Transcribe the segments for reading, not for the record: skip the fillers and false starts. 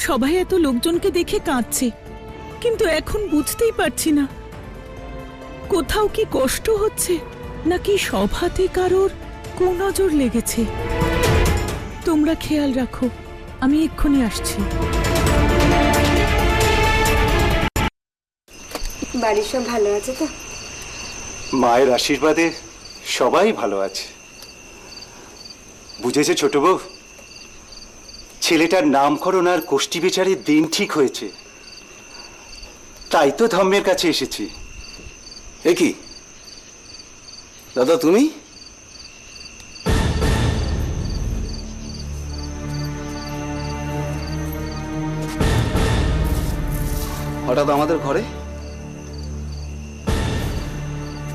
সবাই এত লোকজনকে দেখে কাঁদছে, কিন্তু এখন বুঝতেই পারছি না কোথাও কি কষ্ট হচ্ছে নাকি সভাতে কারোর কুনজর লেগেছে। তোমরা খেয়াল রাখো, আমি এক্ষুনি আসছি। বাড়ির সব ভালো আছে তো? মায়ের আশীর্বাদে সবাই ভালো আছে। বুঝেছে ছোট বউ, ছেলেটার নামকরণ আর কোষ্ঠী বিচারের দিন ঠিক হয়েছে, তাই তো ধর্মের কাছে এসেছি। এ কি দাদা, তুমি? হঠাৎ আমাদের ঘরে?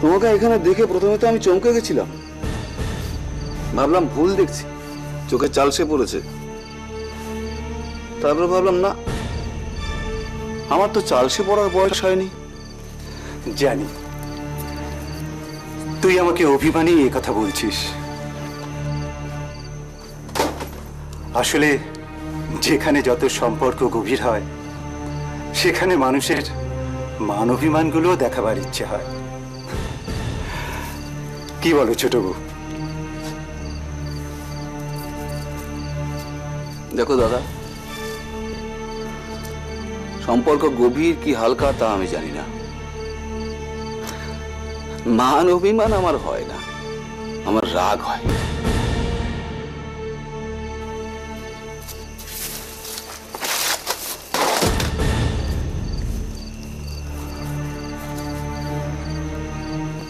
তোমাকে এখানে দেখে প্রথমে তো আমি চমকে গেছিলাম, ভাবলাম ভুল দেখছি, চোখে চালসে পড়েছে। তারপর ভাবলাম না, আমার তো চালসে পড়ার বয়স হয়নি। জানি তুই আমাকে অভিমানী এ কথা বলছিস, আসলে যেখানে যত সম্পর্ক গভীর হয় সেখানে মানুষের মান অভিমানগুলো দেখাবার ইচ্ছে হয়। কি বলো ছোট বউ? দেখো দাদা, সম্পর্ক গভীর কি হালকা তা আমি জানি না, মান অভিমান আমার হয় না, আমার রাগ হয়।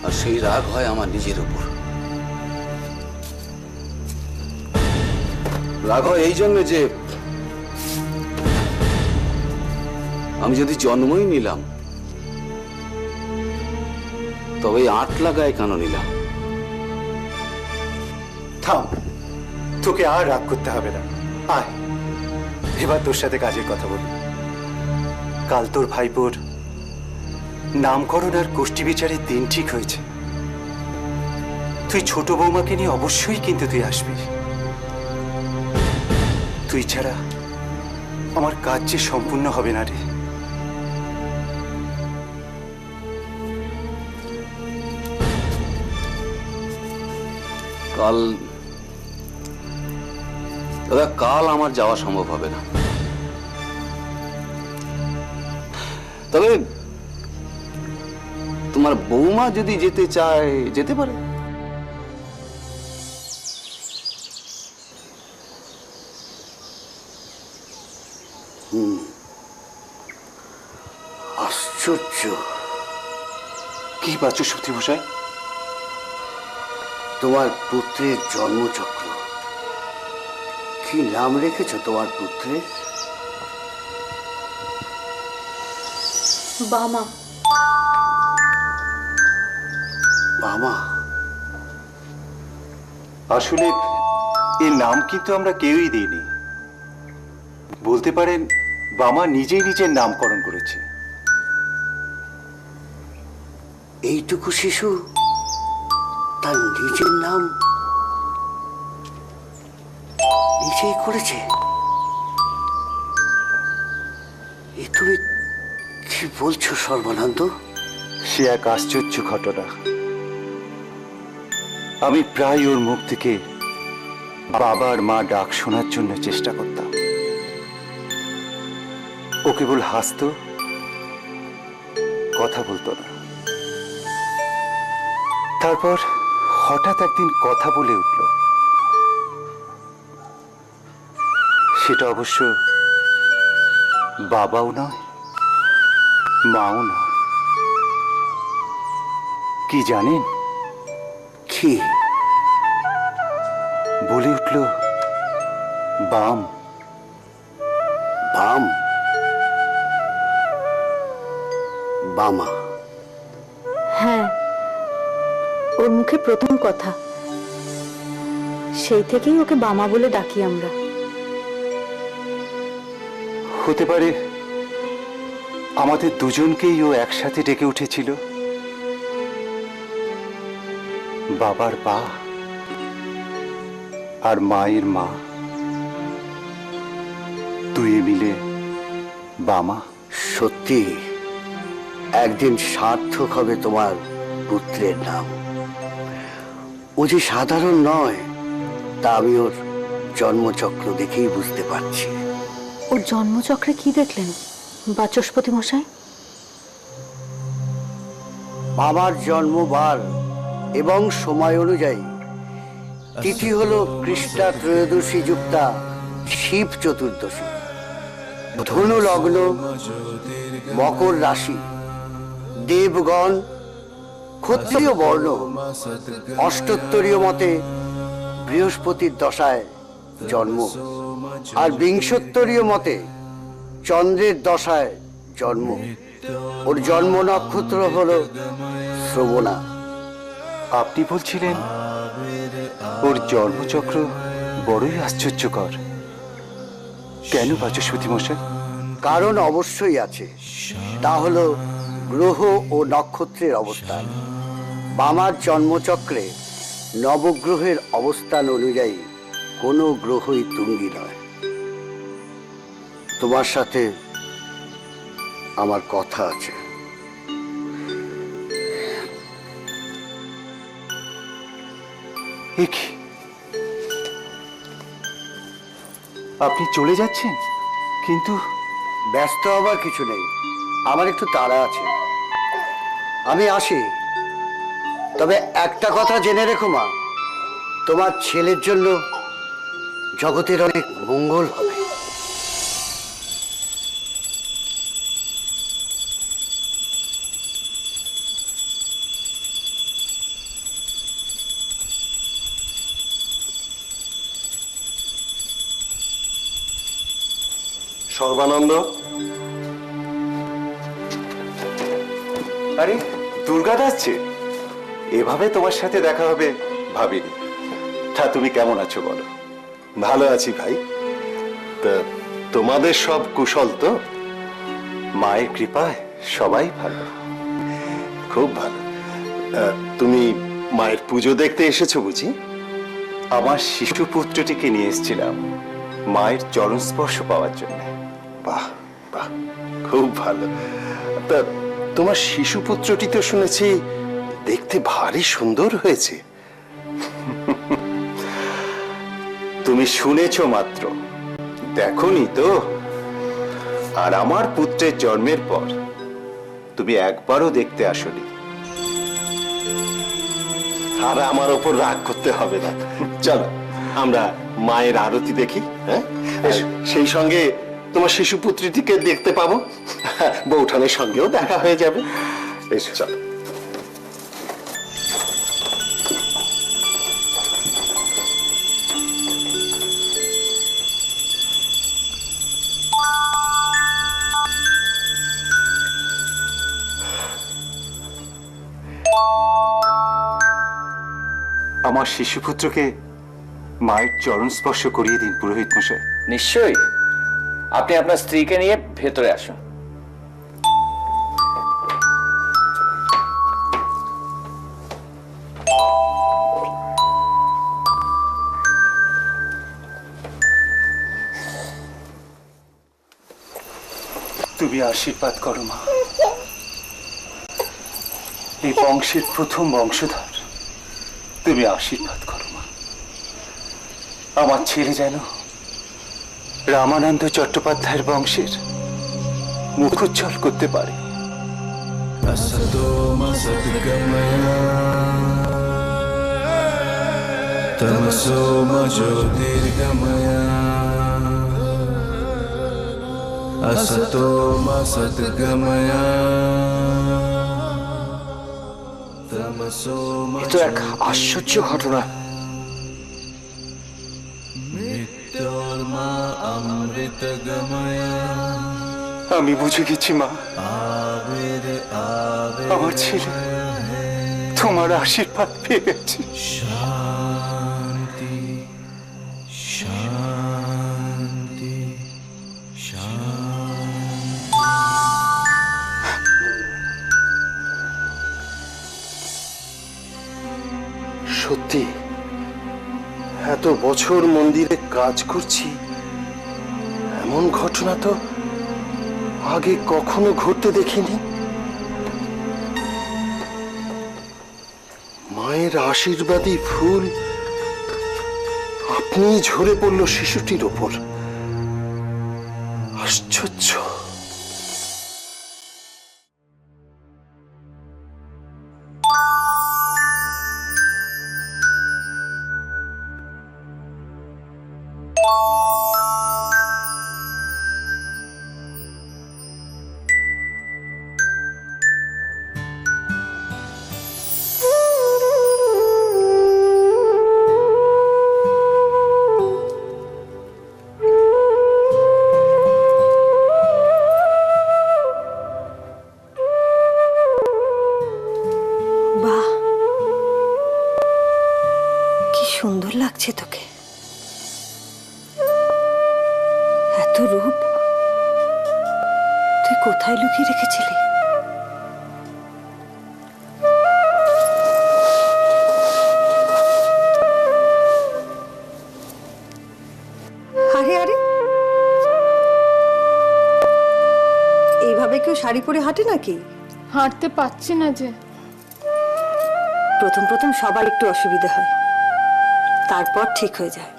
আর সেই রাগ হয় আমার নিজের উপর। রাগ হয় এই জন্য যে আমি যদি জন্মই নিলাম তবে 8 লাগায় কেন নিলাম? থাম, তোকে আর রাগ করতে হবে না। আয়, এবার তোর সাথে কাজের কথা বলি। কাল তোর ভাইপোর নামকরণ আর কোষ্ঠী বিচারের দিন ঠিক হয়েছে। তুই ছোট বৌমাকে নিয়ে অবশ্যই কিন্তু তুই আসবি। তুই ছাড়া আমার কাজ যে সম্পূর্ণ হবে না রে। কাল দাদা, কাল আমার যাওয়া সম্ভব হবে না, তবে তোমার বৌমা যদি যেতে চায় যেতে পারে। আশ্চর্য! কি বাচস্পতি মশাই? তোমার পুত্রের জন্মচক্র, কি নাম রেখেছ তোমার পুত্রের? বামা। বামা? আসলে এর নাম কিন্তু আমরা কেউই দিইনি, বলতে পারেন বামা নিজেই নিজের নামকরণ করেছে। এইটুকু শিশু তার নিজের নাম নিজেই করেছে? এ তুমি কি বলছো সর্বানন্দ? সে এক আশ্চর্য ঘটনা। আমি প্রায় ওর মুখ থেকে বাবা আর মা ডাক শোনার জন্য চেষ্টা করতাম। ও কেবল হাসতো, কথা বলতো না। তারপর হঠাৎ একদিন কথা বলে উঠল। সেটা অবশ্য বাবাও নয়, মাও নয়। কি জানেন? কি বলে উঠল? বাম। বাম? বামা? হ্যাঁ, ওর মুখে প্রথম কথা, সেই থেকেই ওকে বামা বলে ডাকি আমরা। হতে পারে আমাদের দুজনকেই ও একসাথে ডেকে উঠেছিল। বাবার বা আর মায়ের মা, দুয়ে মিলে বামা। সত্যি একদিন সার্থক হবে তোমার পুত্রের নাম। ও যে সাধারণ নয় তা আমি ওর জন্মচক্র দেখেই বুঝতে পারছি। ওর জন্মচক্রে কি দেখলেন বাচস্পতি মশাই? বাবার জন্মবার এবং সময় অনুযায়ী তিথি হলো কৃষ্ণা ত্রয়োদশী যুক্তা শিব চতুর্দশী। ধনু লগ্ন, মকর রাশি, দেবগণ, ক্ষত্রিয় বর্ণ, অষ্টোত্তরীয় মতে বৃহস্পতির দশায় জন্ম, আর বিংশোত্তরীয় মতে চন্দ্রের দশায় জন্ম। ওর জন্ম নক্ষত্র হলো শ্রবণা। আপনি বলছিলেন ওর জন্মচক্র বড়ই আশ্চর্যকর। কেন বাচস্পতি মশাই? কারণ অবশ্যই আছে, তা হলো গ্রহ ও নক্ষত্রের অবস্থান। বামার জন্মচক্রে নবগ্রহের অবস্থান অনুযায়ী কোনো গ্রহই তুঙ্গি নয়। তোমার সাথে আমার কথা আছে। এ কি? আপনি চলে যাচ্ছেন? কিন্তু ব্যস্ত হবার কিছু নেই, আমার একটু তাড়া আছে। আমি আসি, তবে একটা কথা জেনে রেখো মা, তোমার ছেলের জন্য জগতের অনেক মঙ্গল হবে। সর্বানন্দ, আরে দুর্গা আসছে, এভাবে তোমার সাথে দেখা হবে ভাবিনি। তা তুমি কেমন আছো বলো? ভালো আছি ভাই। তা তোমাদের সব কুশল তো? মায়ের কৃপায় সবাই ভালো। খুব ভালো। তুমি মায়ের পুজো দেখতে এসেছো বুঝি? আমার শিশু পুত্রটিকে নিয়ে এসেছিলাম মায়ের চরণ স্পর্শ পাওয়ার জন্য। বাহ বাহ, খুব ভালো। তা তোমার শিশু পুত্রটি তো শুনেছি দেখতে ভারী সুন্দর হয়েছে। তুমি শুনেছো মাত্র, দেখোনি তো। আর আমার পুত্রের জন্মের পর তুমি একবারও দেখতে আসনি। আর আমার ওপর রাগ করতে হবে না। চলো আমরা মায়ের আরতি দেখি। হ্যাঁ, সেই সঙ্গে তোমার শিশু পুত্রটিকে দেখতে পাবো, বৌঠানের সঙ্গেও দেখা হয়ে যাবে। এসো চলো। আমার শিশুপুত্রকে মায়ের চরণ স্পর্শ করিয়ে দিন পুরোহিত মশাই। নিশ্চয়ই। আপনি আপনার স্ত্রীকে নিয়ে ভেতরে আসুন। তুমি আশীর্বাদ করো মা। এই বংশের প্রথম বংশধর, তুমি আশীর্বাদ করো মা। আমার ছেলে যেন রামানন্দ চট্টোপাধ্যায়ের বংশের মুখোজ্জ্বল করতে পারে। असतो मा सद्गमया तमसो मा ज्योतिर्गमया असतो मा सद्गमया तमसो मा এ তো এক আশ্চর্য ঘটনা। मृत्योर्मा अमृतगमया আমি বুঝে গেছি মা, आविर আমার ছেলে তোমার আশীর্বাদ পেয়ে গেছে। शान्ति शान्ति शान्ति। সত্যি এত বছর মন্দিরে কাজ করছি, এমন ঘটনা তো আগে কখনো ঘটতে দেখিনি। মায়ের আশীর্বাদী ফুল আপনি ঝরে পড়ল শিশুটির ওপর। আশ্চর্য। বাহ, কি সুন্দর লাগছে তোকে। এত রূপ তুই কোথায় লুকিয়ে রেখেছিলি? আরে আরে, এইভাবে কেউ শাড়ি পরে হাঁটে নাকি? হাঁটতে পারছি না যে। প্রথম প্রথম সবার একটু অসুবিধা হয়, তারপর ঠিক হয়ে যায়।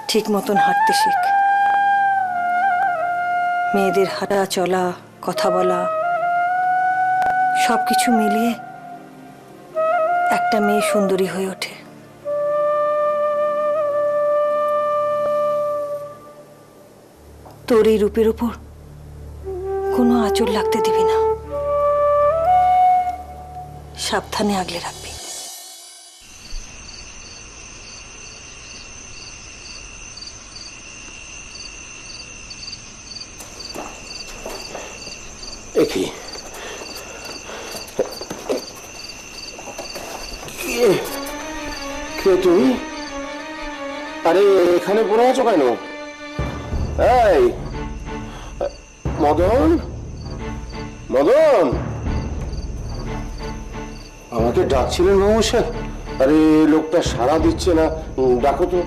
ঠিক মতন হাঁটতে শেখ। মেয়েদের হাঁটা চলা, কথা বলা সবকিছু মিলিয়ে একটা মেয়ে সুন্দরী হয়ে ওঠে। তোর এই রূপের উপর কোনো আঁচড় লাগতে দিবি না, সাবধানে আগলে রাখবি। একই কে তুমি? আরে এখানে পড়ে আছো কেন? এই মদন, মদন, আমাকে ডাকছিলেন মহাশয়? আরে লোকটা সাড়া দিচ্ছে না, ডাকো তো।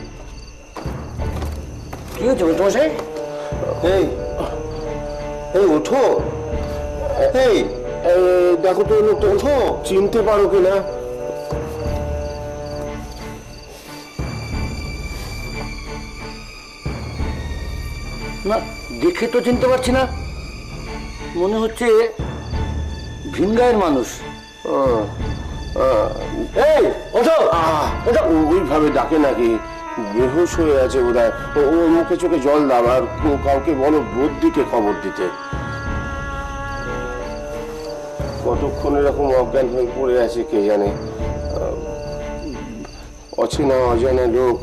কি হয়েছে মশাই? এই এই ওঠো, এই দেখো তো লোকটা, ওঠো, চিনতে পারো কিনা? না, দেখে তো চিনতে পারছি না, মনে হচ্ছে ভিনগাঁয়ের মানুষ। এই ওঠো, ওটা ওইভাবে ডাকে নাকি? বেহুশ হয়ে আছে বোধ হয়। ওর মুখে চোখে জল দাও আর কাউকে বলো বদ্যিকে খবর দিতে। কতক্ষণ এরকম অজ্ঞান হয়ে পড়ে আছে কে জানে। অচেনা অজানা লোক,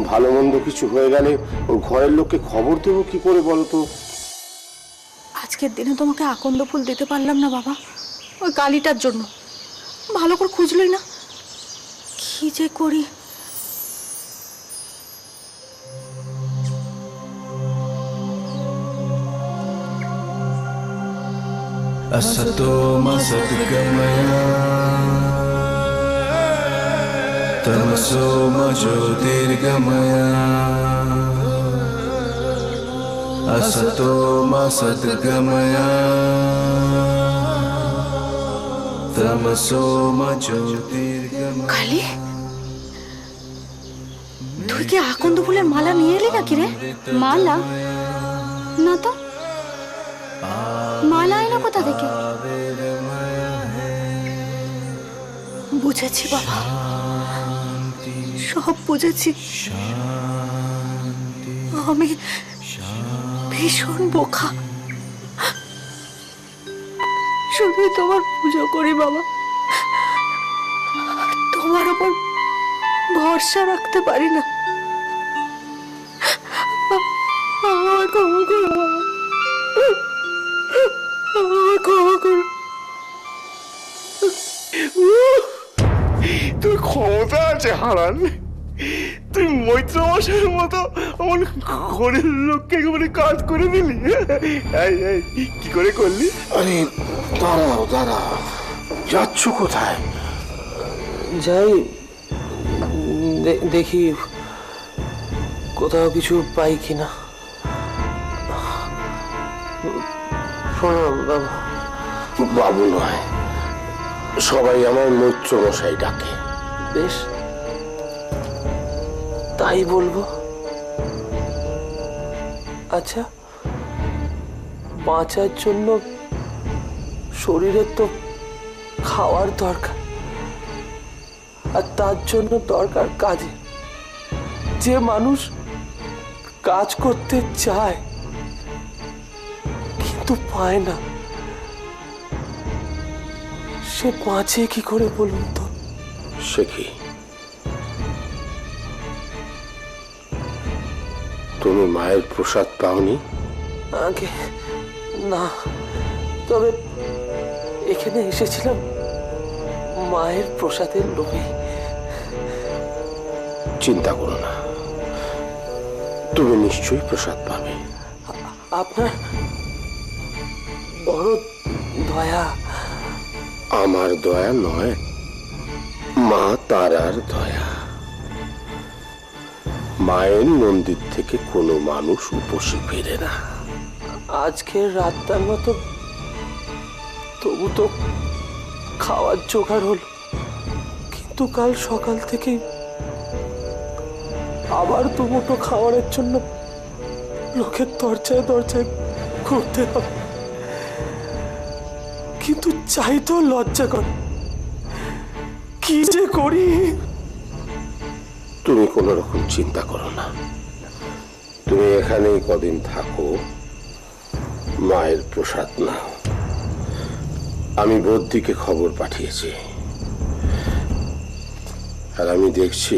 ভালো মন্দ কিছু হয়ে গেলে ওর ঘরের লোককে খবর দেবো কি করে বলো তো? আজকের দিনে তোমাকে আকন্দ ফুল দিতে পারলাম না বাবা, ওই কালিটার জন্য। ভালো করে খুঁজলই না, কি যে করি। असतो मा सद्गमया तमसो मा ज्योतिर्गमया असतो मा सद्गमया तमसो मा ज्योतिर्गमया। কালি, তুই কি আকন্দ ফুলের মালা নিয়ে এলি নাকি রে? মালা না তো, মালা এলো কোথা থেকে? বুঝেছি বাবা, সব বুঝেছি। আমি ভীষণ বোকা, শুধু তোমার পুজো করি বাবা, তোমার উপর ভরসা রাখতে পারি না। আমার ক্ষমা করো বাবা, আমার ক্ষমা করো। তোর ক্ষমতা আছে হারান, তুই মৈত্র মশাইয়ের মতো আমার ঘরের লোককে একেবারে কাজ করে দিলি। কি করে করলি? আরে দাঁড়াও দাঁড়াও, যাচ্ছ কোথায়? যাই দেখি কোথাও কিছু পাই কিনা। প্রণাম বাবা। বাবু নয়, সবাই আমার মৈত্র মশাই ডাকে। বেশ, তাই বলবো। আচ্ছা, বাঁচার জন্য শরীরের তো খাওয়ার দরকার, আর তার জন্য দরকার কাজে। যে মানুষ কাজ করতে চায় কিন্তু পায় না, সে বাঁচে কি করে বলুন তো? সে কি, তুমি মায়ের প্রসাদ পাওনি? আগে না, তবে এখানে এসেছিলাম মায়ের প্রসাদের লোভে। চিন্তা করো না, তুমি নিশ্চয়ই প্রসাদ পাবে। আপনার বড় দয়া। আমার দয়া নয়, মা তারার দয়া। মায়ের মন্দির থেকে কোনো মানুষ উপসে ফেরে না। আজকের রাতটার মতো তবু তো খাওয়ার জোগাড় হল, কিন্তু কাল সকাল থেকে আবার দুমুঠো খাওয়ারের জন্য লোকের দরজায় দরজায় ঘুরতে হবে। কিন্তু চাইতেও লজ্জা করে, কি যে করি। তুমি কোনো রকম চিন্তা করো না, তুমি এখানেই কদিন থাকো, মায়ের প্রসাদ নাও। আমি বদ্যিকে খবর পাঠিয়েছি, আর আমি দেখছি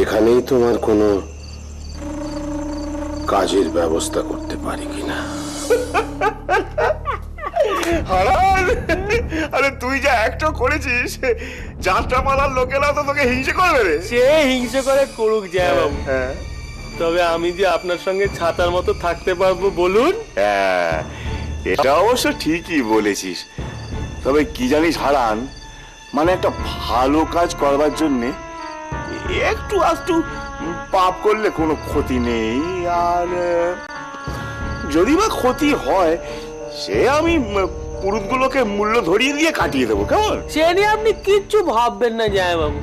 এখানেই তোমার কোনো কাজের ব্যবস্থা করতে পারি কিনা। আরে তুই যা একটা করেছিস, যাত্রা পালার লোকেরা তো তোকে হিংসে করবে রে। সে হিংসে করে করুক জয় বাবু, তবে আমি যে আপনার সঙ্গে ছাতার মতো থাকতে পারবো বলুন? হ্যাঁ, এটা অবশ্য ঠিকই বলেছিস। তবে কি জানিস হারান, মানে একটা ভালো কাজ করবার জন্যে একটু আধটু পাপ করলে কোনো ক্ষতি নেই। আর যদি বা ক্ষতি হয়, সে আমি পুরুতগুলোকে মূল্য ধরিয়ে দিয়ে কাটিয়ে দেবো, কেমন? সে নিয়ে আপনি কিচ্ছু ভাববেন না জয় বাবু।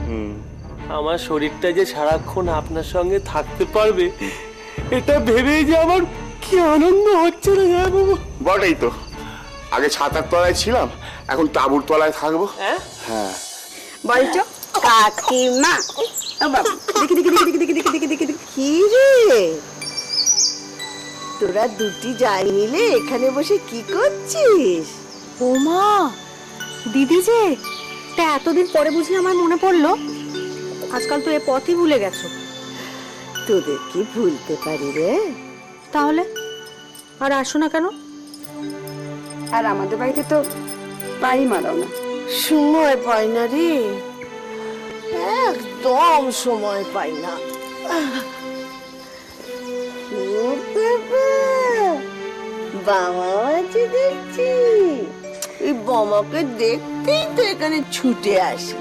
আমার শরীরটা যে সারাক্ষণ আপনার সঙ্গে থাকতে পারবে, এটা ভেবেই যে আমার কি আনন্দ হচ্ছে না জয় বাবু। বটেই তো, আগে ছাতার তলায় ছিলাম, এখন তাঁবুর তলায় থাকবো। হ্যাঁ হ্যাঁ, বলছো কাকিমা। দেখি দেখি দেখি দেখি দেখি দেখি দেখি দেখি কি রে, তোরা দুটি যাই মিলে এখানে বসে কি করছিস? ও মা, দিদি যে, তা এতদিন পরে বুঝি আমার মনে পড়লো। আজকাল তো এ পথই ভুলে গেছো। তোদের কি ভুলতে পারি রে? তাহলে আর আসো না কেন? আর আমাদের বাড়িতে তো বাড়ি মারাও না। সময় পাই না রে, একদম সময় পাই না। বাবা আছে দেখছি, এই বাবাকে দেখতেই তো এখানে ছুটে আসি।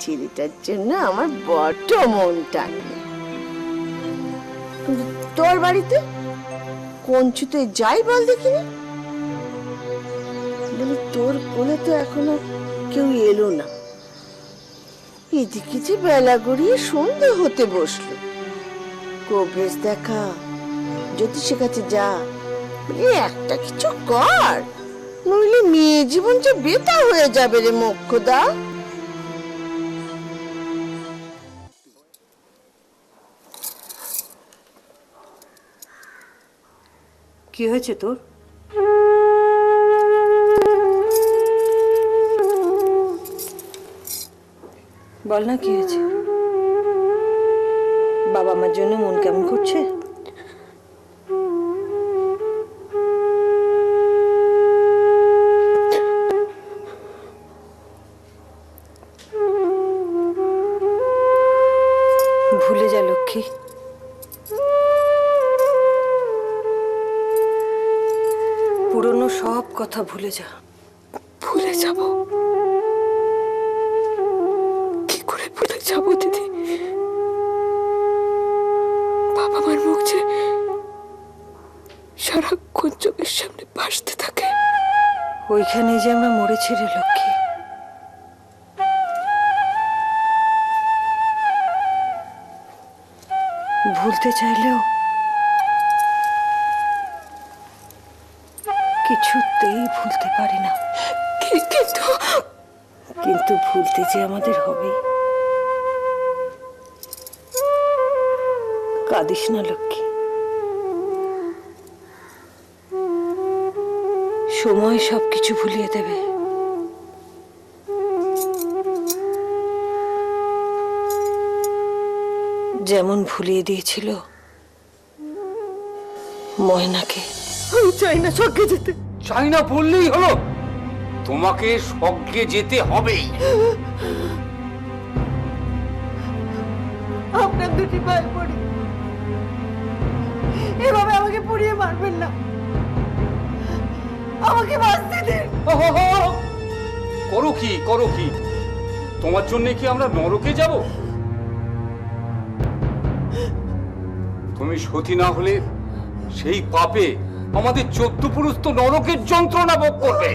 ছেলেটার জন্য আমার বড্ড মন টানে। তোর বাড়িতে কঞ্চুতে যাই বল দেখিনি, তোর কোলে তো এখনো কেউ এলো না। এদিকে যে বেলা গড়িয়ে সন্ধ্যে হতে বসলো। কবিরাজ দেখা, জ্যোতিষের কাছে যা, একটা কিছু কর, নইলে মেয়ে জীবন যে বেতা হয়ে যাবে রে মোক্ষদা। কি হয়েছে তোর? বল না কি হয়েছে। বাবা মার জন্য মন কেমন করছে? ভুলে যা লক্ষ্মী, পুরনো সব কথা ভুলে যা। ভুলে যাব? কি করে ভুলে যাব দিদি? বাবা মার মুখ যে ওইখানে যে আমরা মরেছি রে লক্ষ্মী। ভুলতে চাইলেও কিছুতেই ভুলতে পারি না। কিন্তু ভুলতে যে আমাদের হবে। কাঁদিস না লক্ষ্মী, সময় সবকিছু ভুলিয়ে দেবে। যেমন ভুলিয়ে দিয়েছিল ময়নাকে। আমি চাই না স্বর্গে যেতে। চাই না বললেই হলো, তোমাকে স্বর্গে যেতে হবেই। আপনার দুটি পায়ে পড়ি, এভাবে আমাকে পুড়িয়ে মারবেন না, আমাকে বাঁচতে দিন। করো কি করো কি, তোমার জন্য কি আমরা নরকে যাব? তুমি সতী না হলে সেই পাপে আমাদের 14 পুরুষ তো নরকের যন্ত্রণা ভোগ করবে।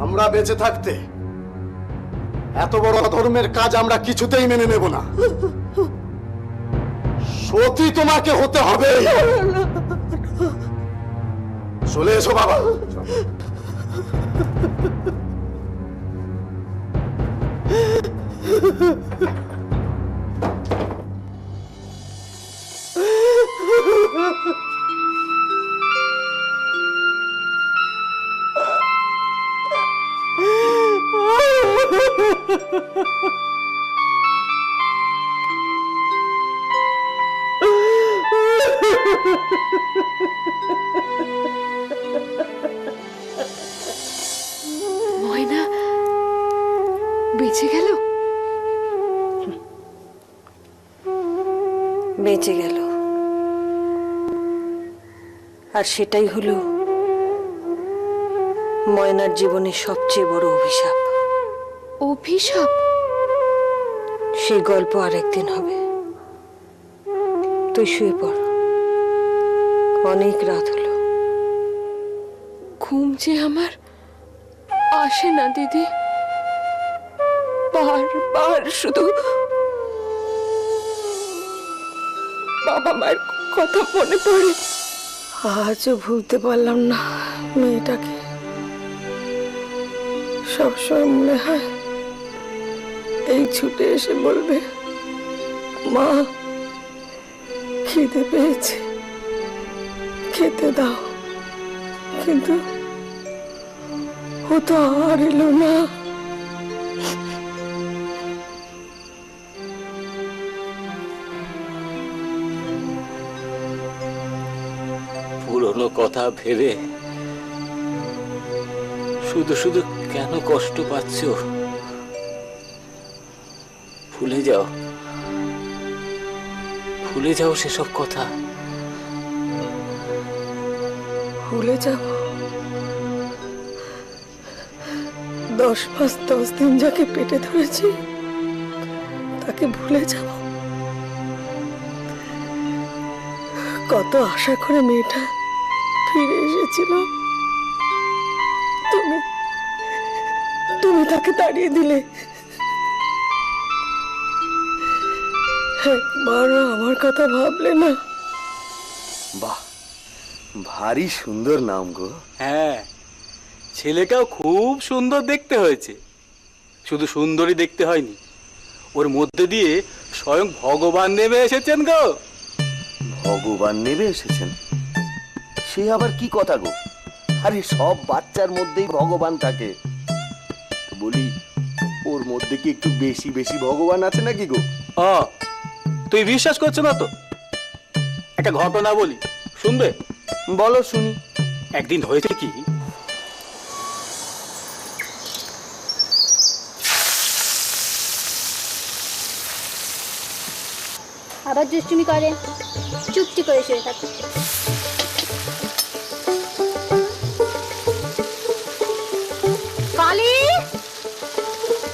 আমরা বেঁচে থাকতে এত বড় ধর্মের কাজ আমরা কিছুতেই মেনে নেব না। সতী তোমাকে হতে হবে। চলে এসো বাবা। ময়না বেঁচে গেল। বেঁচে গেল, আর সেটাই হলো ময়নার জীবনের সবচেয়ে বড় অভিশাপ। অভিশাপ? সেই গল্প আরেকদিন হবে। তুই শুয়ে পড়, অনেক রাত হলো। ঘুম যে আমার আসে না দিদি, বারবার শুধু বাবা মায়ের কথা মনে পড়ে। আজও ভুলতে পারলাম না মেয়েটাকে। সবসময় মনে হয় এই ছুটে এসে বলবে, মা খিদে পেয়েছে, খেতে দাও। কিন্তু ও তো আর এলো না। পুরনো কথা ভেবে শুধু শুধু কেন কষ্ট পাচ্ছ? ভুলে যাও, ভুলে যাও সেসব কথা। ভুলে যাব? 10 মাস 10 দিন যাকে পেটে ধরেছি তাকে ভুলে যাব? কত আশা করে মেয়েটা ফিরে এসেছিল, তুমি তাকে তাড়িয়ে দিলে। একবারও আমার কথা ভাবলে না? বাহ, ভারী সুন্দর নাম গো। হ্যাঁ, ছেলেটাও খুব সুন্দর দেখতে হয়েছে। শুধু সুন্দরী দেখতে হয়নি, ওর মধ্যে দিয়ে স্বয়ং ভগবান নেমে এসেছেন গো। ভগবান নেমে এসেছেন? সে আবার কি কথা গো? আরে সব বাচ্চার মধ্যেই ভগবান থাকে। বলি, ওর মধ্যে কি একটু বেশি বেশি ভগবান আছে নাকি গো? তুই বিশ্বাস করছো না তো? একটা ঘটনা বলি, শুনবে? বলো শুনি। একদিন হয়েছে কি, আবার দুষ্টুমি করে, চুপটি করে শুয়ে থাকে। কালী,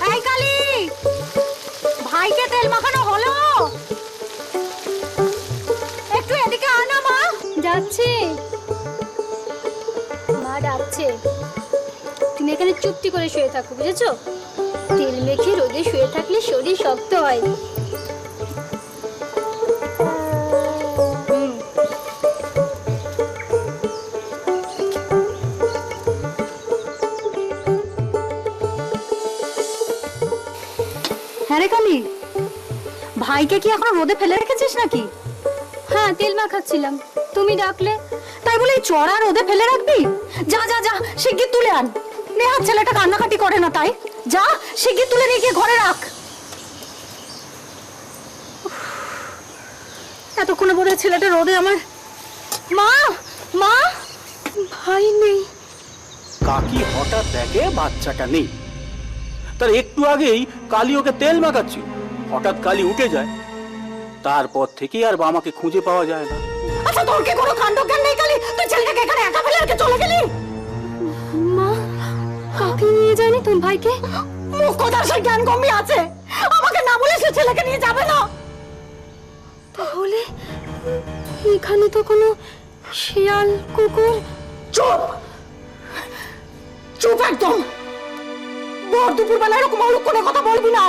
এই কালী, ভাইকে তেল মাখানো হলো? একটু এদিকে আনা মা। যাচ্ছি। সেখানে চুপটি করে শুয়ে থাকো, বুঝেছো? তেল মেখে রোদে শুয়ে থাকলে শরীর শক্ত হয়। হ্যাঁ রে কালি, ভাইকে কি এখনো রোদে ফেলে রেখেছিস নাকি? হ্যাঁ, তেল মাখাচ্ছিলাম, তুমি ডাকলে। তাই বলে এই চড়া রোদে ফেলে রাখবি? যা যা যা, শিগগির তুলে আন। নেহার ছেলেটা কান্নাকাটি করে না তাই? যা শিগগির তুলে নিয়ে গিয়ে ঘরে রাখ। এতক্ষণে বলে ছেলেটা রোদে আমার। মা, মা, ভাই নেই। কাকি হঠাৎ দেখে বাচ্চাটা নেই। তার একটু আগেই কালি ওকে তেল মাখাচ্ছিল, হঠাৎ কালি উঠে যায়। তারপর থেকে আর বামাকে খুঁজে পাওয়া যায় না। আচ্ছা তোর কি কোনো কাণ্ড জ্ঞান নেই কালি? তুই ছেলেটাকে এখানে একা ফেলে রেখে চলে গেলি? মা, কাকি নিয়ে যায়নি তোর ভাইকে? মুখ কথার সেই জ্ঞান কমই আছে, আমাকে না বলে সে ছেলেকে নিয়ে যাবে না। তাহলে এখানে তো কোনো শিয়াল, কুকুর। চুপ চুপ একদম। ভোর দুপুর বেলা এরকম অরূপ করে কথা বলবি না।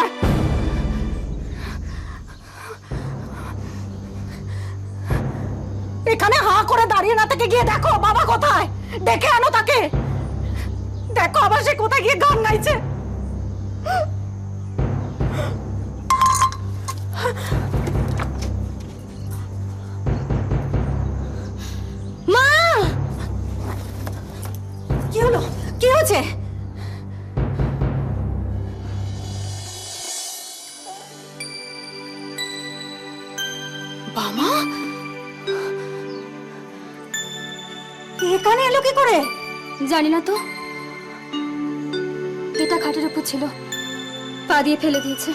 এখানে হাঁ করে দাঁড়িয়ে না থেকে গিয়ে দেখো বাবা কোথায়, ডেকে আনো তাকে। দেখো আবার সে কোথায় গিয়ে গান গাইছে। মা, কি হলো? কি হয়েছে? বাবা এখানে এলো কি করে? জানি না তো, এটা খাটের উপর ছিল, পা দিয়ে ফেলে দিয়েছে।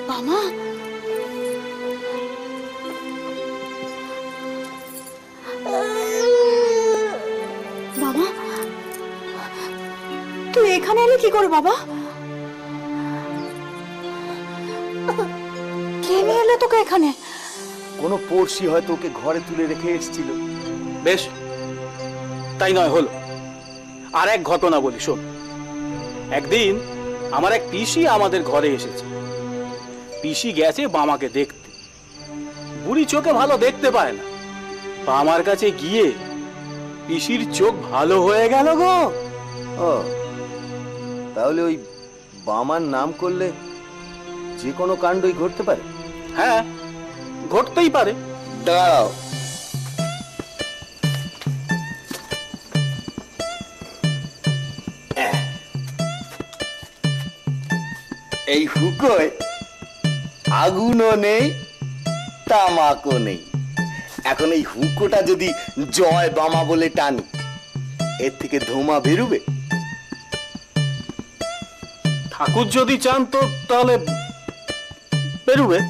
মামা, বাবা তুই এখানে এলি কি করে? বাবা কে নিয়ে এলো তোকে এখানে? কোনো পড়শি হয়তো ওকে ঘরে তুলে রেখে এসেছিল। বেশ, তাই নয় হলো। আর এক ঘটনা বলি শোন। একদিন আমার এক পিসি আমাদের ঘরে এসেছে। পিসি গেছে বামাকে দেখতে। বুড়ি চোখে ভালো দেখতে পায় না। বামার কাছে গিয়ে পিসির চোখ ভালো হয়ে গেল গো। ও, তাহলে ওই বামার নাম করলে যে কোনো কাণ্ডই ঘটতে পারে? হ্যাঁ, ঘটতেই পারে। দাঁড়াও, এই হুকোয় আগুনও নেই, তামাকও নেই। এখন এই হুকোটা যদি জয় বামা বলে টানি, এর থেকে ধোঁয়া বেরোবে? ঠাকুর যদি চান তো তাহলে বেরোবে।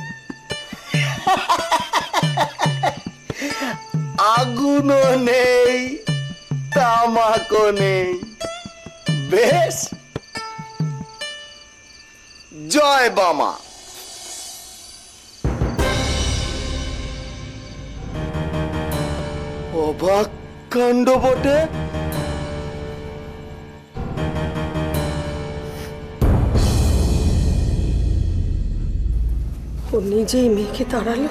আগুনও নেই, তামাকও নেই। বেশ, জয় বামা। অবাক কাণ্ড বটে। ও নিজেই মেয়েকে তাড়ালো,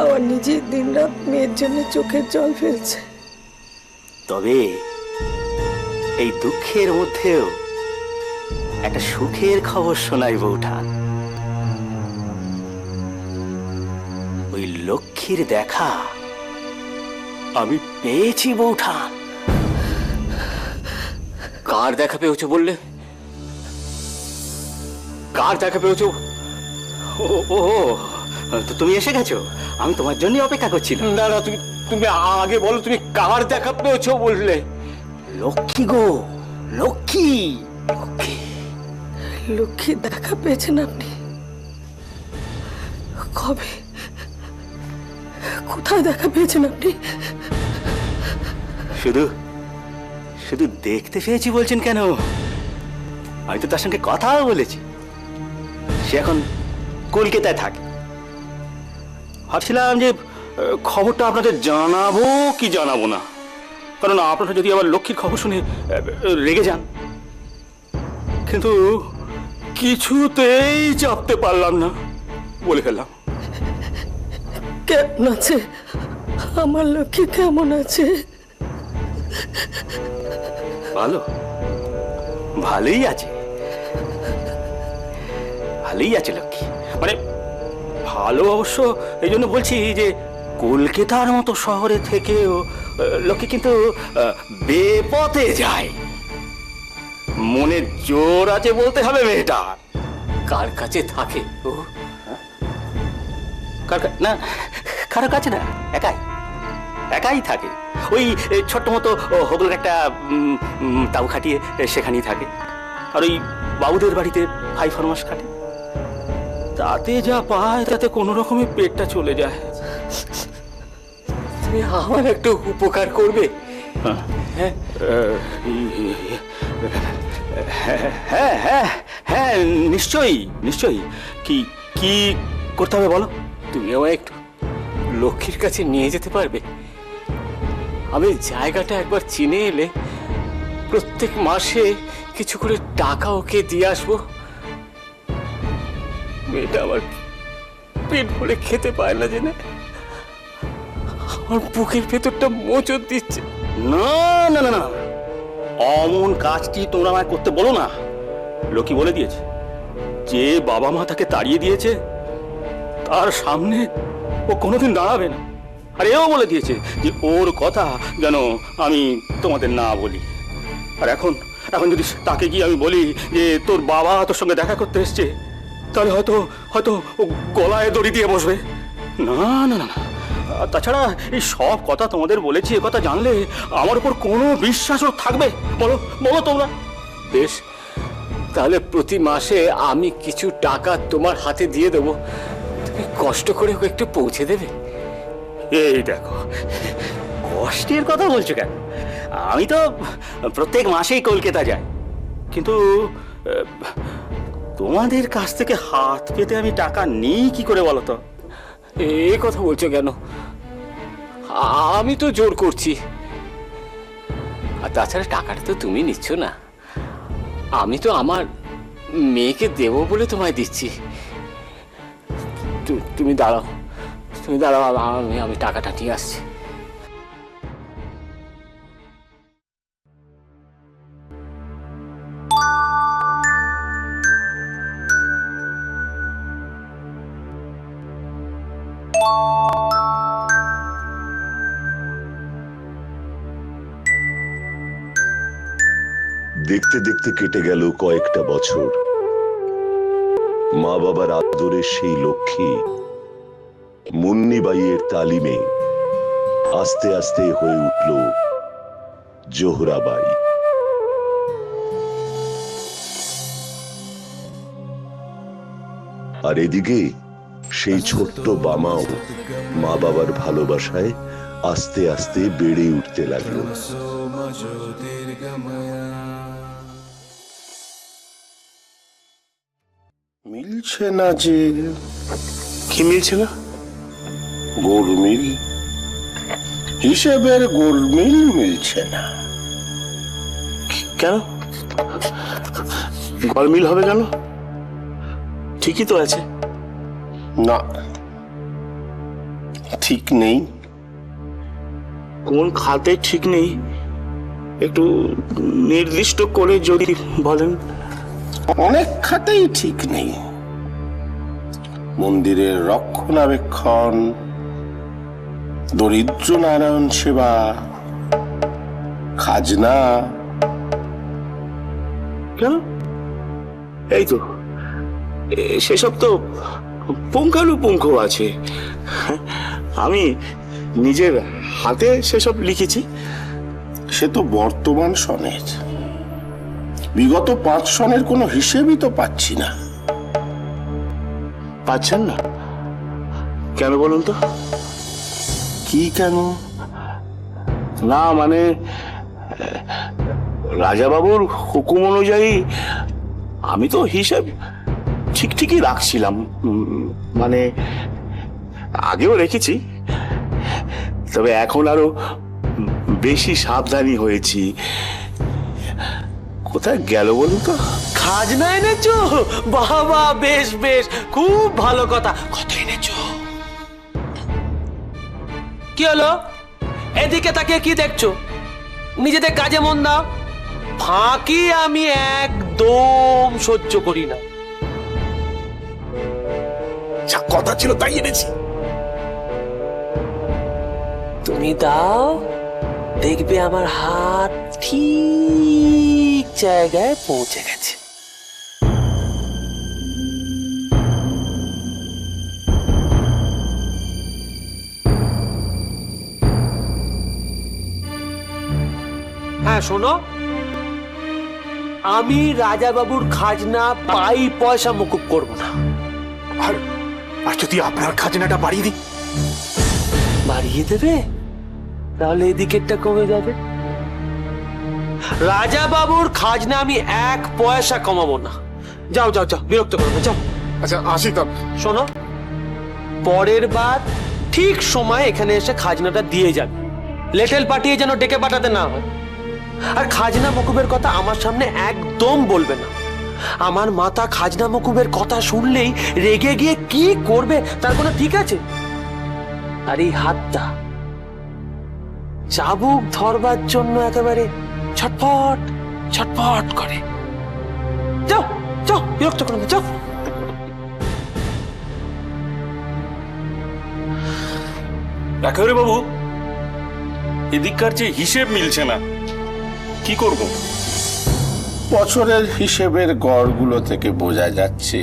আবার নিজেই দিনরাত মেয়ের জন্য চোখের জল ফেলছে। তবে এই দুঃখের মধ্যেও একটা সুখের খবর শোনাই বৌঠান। ওই লক্ষ্মীর দেখা আমি পেয়েছি বৌঠান। কার দেখা পেয়েছো বললে? কার দেখা পেয়েছো? ও ও তো তুমি এসে গেছো, আমি তোমার জন্য অপেক্ষা করছিলাম। না না, তুমি তুমি আগে বলো, তুমি কার দেখা পেয়েছো বললে? লক্ষ্মী গো, লক্ষ্মী। লক্ষ্মী লক্ষ্মীর দেখা পেয়েছেন আপনি? কবে, কোথায় দেখা পেয়েছেন আপনি? শুধু শুধু দেখতে পেয়েছি বলছেন কেন? আমি তো তার সঙ্গে কথাও বলেছি। সে এখন কলকাতায় থাকে। ভাবছিলাম যে খবরটা আপনাদের জানাবো কি জানাবো না, কারণ আপনারা যদি আবার লক্ষ্মীর খবর শুনে রেগে যান। কিন্তু কিছুতেই চাপতে পারলাম না, বলে ফেললাম। কেমন আছে আমার লক্ষ্মী? কেমন আছে? ভালো, ভালোই আছে, ভালোই আছে লক্ষ্মী। মানে ভালো অবশ্য এই জন্য বলছি যে কলকাতার মতো শহরে থেকেও লক্ষ্মী কিন্তু বেপথে যায়। মনে জোর আছে বলতে হবে মেয়েটা। কার কাছে থাকে ও? না, কারো কাছে না, একাই একাই থাকে। ওই ছোট্ট মতো হোগলার একটা তাও খাটিয়ে সেখানেই থাকে। আর ওই বাবুদের বাড়িতে 5 মাস খাটে। তাতে যা পায় তাতে কোনো রকমের পেটটা চলে যায়। তুমি আমার একটু উপকার করবে? হ্যাঁ হ্যাঁ হ্যাঁ, নিশ্চয়ই নিশ্চয়ই। কি কি করতে হবে বলো? তুমি আমায় একটু লক্ষ্মীর কাছে নিয়ে যেতে পারবে? আমি জায়গাটা একবার চিনে এলে প্রত্যেক মাসে কিছু করে টাকা ওকে দিয়ে আসবো। মেয়েটা আমার পেট ভরে খেতে পায় না জেনে আমার বুকের ভেতরটা মোচড় দিচ্ছে। না না না না, অমন কাজটি তোমরা আমায় করতে বলো না। লক্ষ্মী বলে দিয়েছে যে বাবা মা তাকে তাড়িয়ে দিয়েছে তার সামনে ও কোনোদিন দাঁড়াবে না। আর এও বলে দিয়েছে যে ওর কথা যেন আমি তোমাদের না বলি। আর এখন এখন যদি তাকে গিয়ে আমি বলি যে তোর বাবা তোর সঙ্গে দেখা করতে এসছে, তাহলে হয়তো হয়তো ও গলায় দড়ি দিয়ে বসবে। না না না না, তাছাড়া এই সব কথা তোমাদের বলেছি, এ কথা জানলে আমার উপর কোনো বিশ্বাসও থাকবে? বলো বলো তোমরা। বেশ, তাহলে প্রতি মাসে আমি কিছু টাকা তোমার হাতে দিয়ে দেবো, তুমি কষ্ট করে ওকে একটু পৌঁছে দেবে। এই দেখো, কষ্টের কথা বলছো কেন? আমি তো প্রত্যেক মাসেই কলকাতা যাই, কিন্তু তোমাদের কাছ থেকে হাত পেতে আমি টাকা নিই কি করে বলো তো? এই কথা বলছো কেন? আমি তো জোর করছি। আর তাছাড়া টাকাটা তো তুমি নিচ্ছ না, আমি তো আমার মেয়েকে দেবো বলে তোমায় দিচ্ছি। তুমি দাঁড়াও, তুমি দাঁড়াও, আমি টাকাটা নিয়ে আসছি। দেখতে দেখতে কেটে গেল কয়েকটা বছর। মা বাবার আদরের সেই লক্ষ্মী মুন্নিবাইয়ের তালিমে আস্তে আস্তে হয়ে উঠল জোহরাবাই। আর এদিকে সেই ছোট্ট বামাও মা বাবার ভালোবাসায় আস্তে আস্তে বেড়ে উঠতে লাগলো। মিলছে না যে? কি মিলছে না? গোলমিল, হিসেবের গোলমিল মিলছে না। কেন গোলমিল হবে কেন? ঠিকই তো আছে। না, ঠিক নেই। কোন খাতে ঠিক নেই একটু নির্দিষ্ট করে যদি বলেন। অনেক খাতেই ঠিক নেই। মন্দিরের রক্ষণাবেক্ষণ, দরিদ্র নারায়ণ সেবা, খাজনা। কেন? এই তো সেসব তো পুঙ্খানুপুঙ্খ আছে। আমি নিজের হাতে সেসব লিখেছি। সে তো বর্তমান সনের, বিগত 5 সনের কোনো হিসেবই তো পাচ্ছি না। পাচ্ছেন না কেন বলুন তো? কি কেন? না মানে রাজাবাবুর হুকুম অনুযায়ী আমি তো হিসেব ঠিকই রাখছিলাম, মানে আগেও রেখেছি, তবে এখন আরো বেশি সাবধানী হয়েছি। কোথায় গেল বলুন তো? খাজনা এনেছো? বাবা, বেশ বেশ, খুব ভালো কথা। কত এনেছো? কি হলো? এদিকে তাকিয়ে কি দেখছো? নিজেদের কাজে মন দাও। ফাঁকি আমি একদম সহ্য করি না। যা কথা ছিল তাই এনেছি। তুমি দাও, দেখবে আমার হাত ঠিক জায়গায় পৌঁছে গেছে। হ্যাঁ শোনো, আমি রাজা বাবুর খাজনা পাই পয়সা মুকুব করব না। আর যদি আপনার খাজনাটা বাড়িয়ে দিই? বাড়িয়ে দেবে? তাহলে এদিকেরটা কমে যাবে। রাজা বাবুর খাজনা আমি এক পয়সা কমাবো না। যাও যাও যাও, বিরক্ত করো না, যাও। আচ্ছা আসি তব। শোনো, পরের বার ঠিক সময় এখানে এসে খাজনাটা দিয়ে যাবে। লেটেল পাঠিয়ে যেন ডেকে পাঠাতে না হয়। আর খাজনা মকুবের কথা আমার সামনে একদম বলবে না। আমার মাথা খাজনা মকুবের কথা শুনলেই রেগে গিয়ে কি করবে তার কোনো ঠিক আছে? আর এই হাতটা চাবুক ধরবার জন্য একেবারে ছটফট ছটফট করে। যাও যাও, বিরক্ত করো না, যাও। একেবারে বাবু, এদিককার যে হিসেব মিলছে না, কি করব? বছরের হিসেবের গড়গুলো থেকে বোঝা যাচ্ছে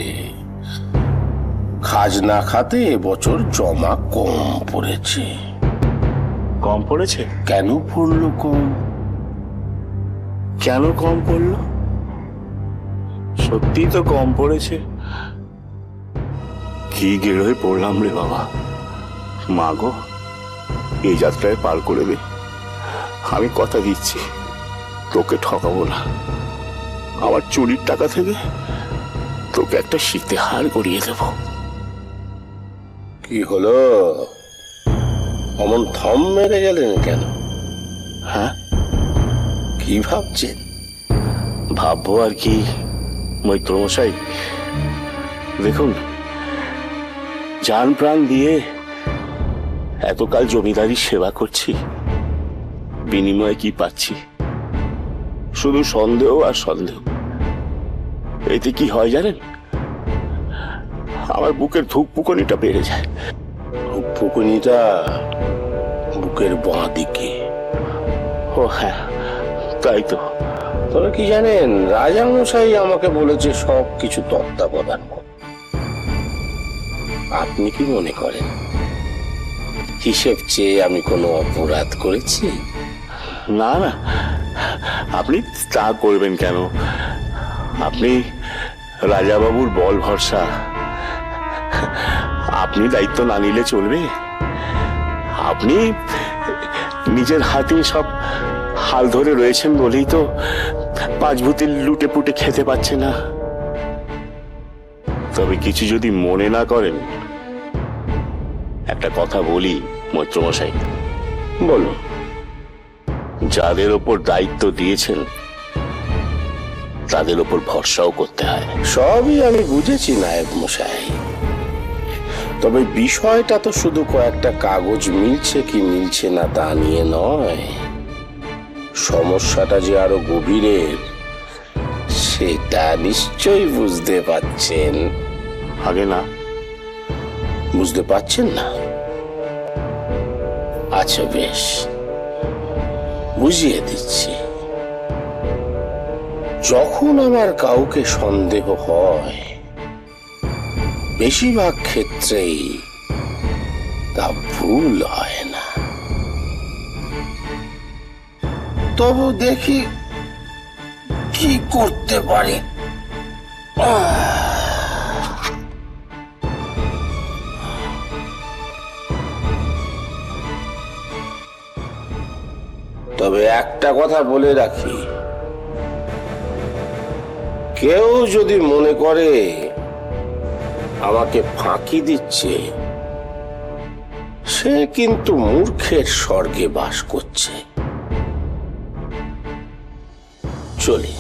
খাজনা খাতে এবছর জমা কম পড়েছে। কম পড়েছে? কেন পড়লো কম? কেন কম পড়লো? সত্যি তো কম পড়েছে। কি গেরোয় পড়লাম রে বাবা। মা গো, এই যাত্রায় পার করে দে। আমি কথা দিচ্ছি, তোকে ঠকাবো না। আমার চুরির টাকা থেকে তোকে একটা শীতে হার গড়িয়ে দেব। কি হলো, অমন থম মেরে গেলেন কেন? হ্যাঁ, কি ভাবছেন? ভাববো আর কি মৈত্রমশাই, দেখুন, জান প্রাণ দিয়ে এতকাল জমিদারির সেবা করছি, বিনিময়ে কি পাচ্ছি? শুধু সন্দেহ আর সন্দেহ। এতে কি হয় জানেন? আমার বুকের ধুকপুকনিটা বেড়ে যায়। ধুকপুকনিটা বুকের বাঁ দিকে। ও হ্যাঁ, তাই তো। তবে কি জানেন, রাজামশাই আমাকে বলেছে সব কিছু তত্ত্বাবধান করতে। আপনি কি মনে করেন হিসেব চেয়ে আমি কোনো অপরাধ করেছি? না না, আপনি তা করবেন কেন? আপনি রাজাবাবুর বল ভরসা। আপনি দায়িত্ব না নিলে চলবে? আপনি নিজের হাতে সব হাল ধরে রয়েছেন বলেই তো পাঁচভূতি লুটে পুটে খেতে পাচ্ছে না। তবে কিছু যদি মনে না করেন, একটা কথা বলি মৈত্রমশাই। বলুন। যাদের ওপর দায়িত্ব দিয়েছেন তাদের ওপর ভরসাও করতে হয়। সবই আমি বুঝেছি নায়েব মশাই, তবে বিষয়টা তো শুধু কয়েকটা কাগজ মিলছে কি মিলছে না তা নিয়ে নয়। সমস্যাটা যে আরো গভীরের, সেটা নিশ্চয়ই বুঝতে পারছেন। আগে না বুঝতে পারছেন না? আচ্ছা বেশ, বুঝিয়ে দিচ্ছি। যখন আমার কাউকে সন্দেহ হয়, বেশিরভাগ ক্ষেত্রেই তা ভুল হয় না। তবু দেখি কি করতে পারি। তবে একটা কথা বলে রাখি, কেউ যদি মনে করে আমাকে ফাঁকি দিচ্ছে, সে কিন্তু মূর্খের স্বর্গে বাস করছে। চলি।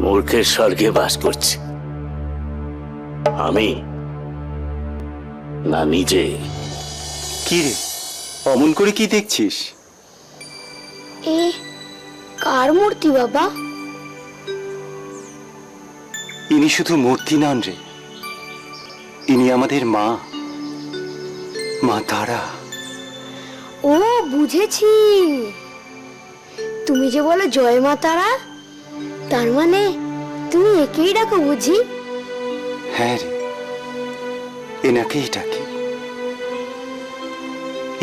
মূর্খের স্বর্গে বাস করছে আমি না নিজে? কি রে, অমন করে কি দেখছিস? এ কার মূর্তি বাবা? ইনি শুধু মূর্তি নন রে, ইনি আমাদের মা, মা তারা। ও বুঝেছি, তুমি যে বলো জয় মা তারা, তার মানে তুমি একেই ডাকো বুঝি? হ্যাঁ রে, এনাকেই ডাকি।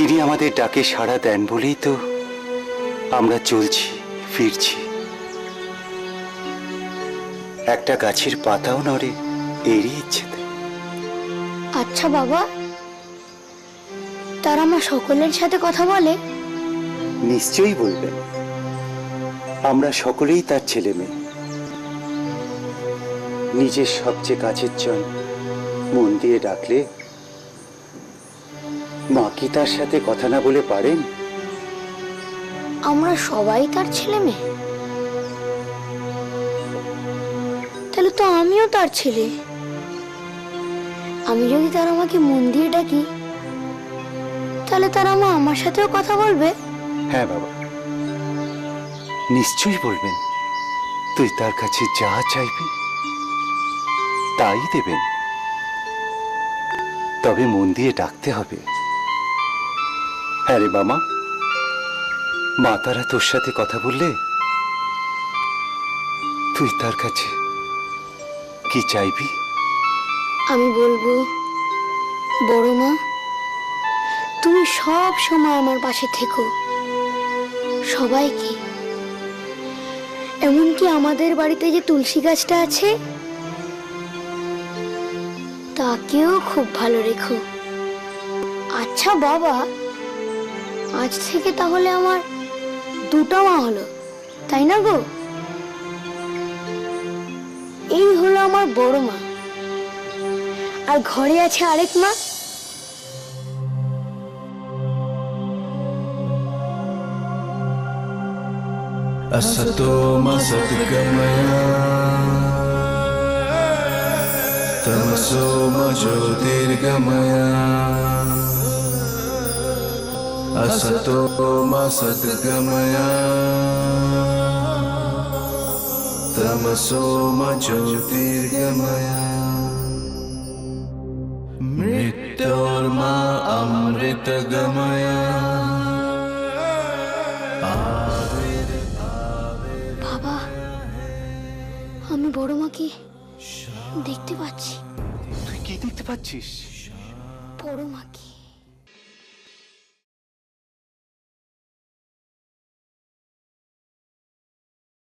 ইনি আমাদের ডাকে সাড়া দেন বলেই তো আমরা চলছি ফিরছি। একটা গাছের পাতাও নড়ে এরই ইচ্ছেতে। আচ্ছা বাবা, তারা মা সকলের সাথে কথা বলে? নিশ্চয়ই বলবেন, আমরা সকলেই তার ছেলে মেয়ে। নিজের সবচেয়ে কাছের জন মন দিয়ে ডাকলে মা কি তার সাথে কথা না বলে পারেন? আমরা সবাই তার ছেলে মেয়ে, তাহলে তো আমিও তার ছেলে। আমি যদি তার আমাকে মন দিয়ে ডাকি, তাহলে তার মা আমার সাথেও কথা বলবে? হ্যাঁ বাবা, নিশ্চয়ই বলবেন। তুই তার কাছে যা চাইবি তাই দেবেন, তবে মন দিয়ে ডাকতে হবে। হ্যাঁ রে মামা, মা তারা তোর সাথে কথা বললে তুই তার কাছে কি চাইবি? আমি বলবো, বড় মা, তুমি সব সময় আমার পাশে থেকো, সবাইকে, এমনকি আমাদের বাড়িতে যে তুলসী গাছটা আছে তাকেও খুব ভালো রেখো। আচ্ছা বাবা, আজ থেকে তাহলে আমার দুটো মা হলো, তাই না গো? এই হলো আমার বড় মা, আর ঘরে আছে আরেক মা। असतो मा सद्गमया तमसो मा ज्योतिर्गमया असतो मा सद्गमया तमसो मा ज्योतिर्गमया मृत्योर्मा अमृतगमया। বাবা, আমি বড় মাকে দেখতে পাচ্ছি। তুই কি দেখতে পাচ্ছিস? বড় মাকে।